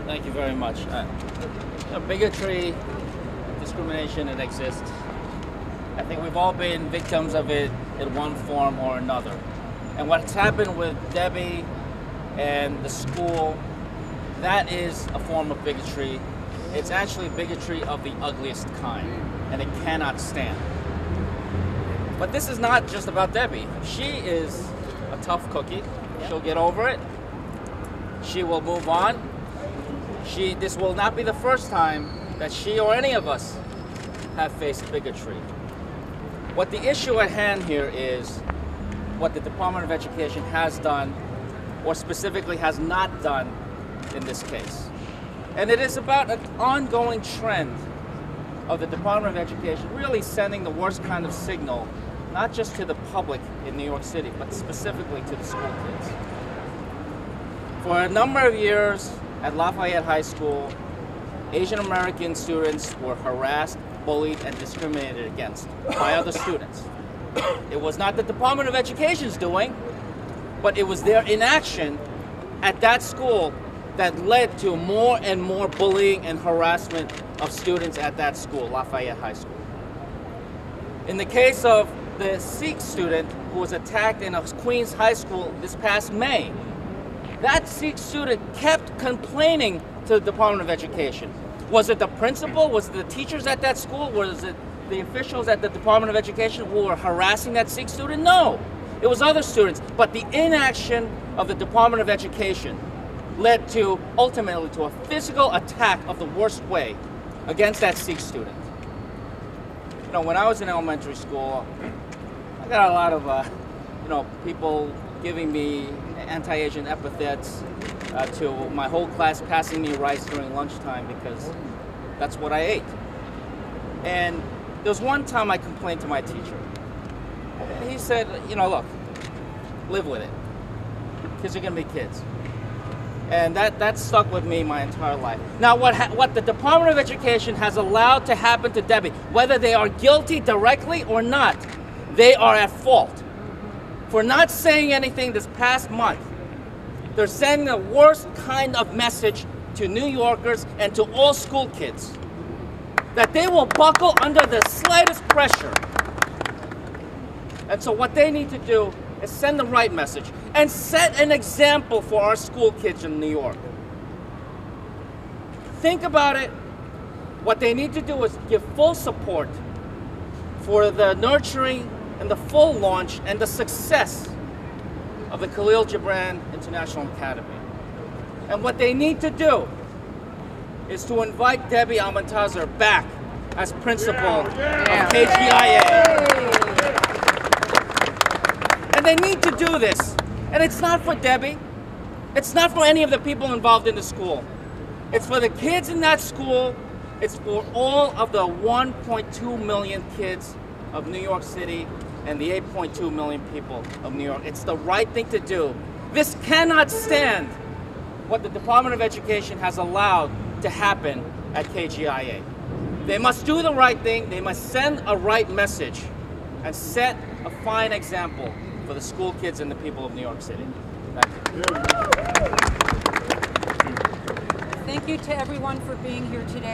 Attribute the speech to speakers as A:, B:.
A: Thank you very much. Bigotry, discrimination, it exists. I think we've all been victims of it in one form or another. And what's happened with Debbie and the school, that is a form of bigotry. It's actually bigotry of the ugliest kind, and it cannot stand. But this is not just about Debbie. She is a tough cookie. She'll get over it. She will move on. This will not be the first time that she or any of us have faced bigotry. What the issue at hand here is what the Department of Education has done, or specifically has not done in this case. And it is about an ongoing trend of the Department of Education really sending the worst kind of signal, not just to the public in New York City, but specifically to the school kids. For a number of years at Lafayette High School, Asian American students were harassed, bullied, and discriminated against by other students. It was not the Department of Education's doing, but it was their inaction at that school that led to more and more bullying and harassment of students at that school, Lafayette High School. In the case of the Sikh student who was attacked in a Queens high school this past May, that Sikh student kept complaining to the Department of Education. Was it the principal? Was it the teachers at that school? Was it the officials at the Department of Education who were harassing that Sikh student? No, it was other students. But the inaction of the Department of Education led to, ultimately, to a physical attack of the worst way against that Sikh student. You know, when I was in elementary school, I got a lot of, people giving me anti-Asian epithets, to my whole class passing me rice during lunchtime because that's what I ate. And there was one time I complained to my teacher. And he said, look, live with it. Kids are gonna be kids. And that stuck with me my entire life. Now, what the Department of Education has allowed to happen to Debbie, whether they are guilty directly or not, they are at fault. For not saying anything this past month, they're sending the worst kind of message to New Yorkers and to all school kids, that they will buckle under the slightest pressure. And so what they need to do is send the right message and set an example for our school kids in New York. Think about it. What they need to do is give full support for the nurturing and the full launch and the success of the Kahlil Gibran International Academy. And what they need to do is to invite Debbie Almontazar back as principal of KGIA. And they need to do this. And it's not for Debbie. It's not for any of the people involved in the school. It's for the kids in that school. It's for all of the 1.2 million kids of New York City and the 8.2 million people of New York. It's the right thing to do. This cannot stand what the Department of Education has allowed to happen at KGIA. They must do the right thing. They must send a right message and set a fine example for the school kids and the people of New York City. Thank you.
B: Thank you to everyone for being here today.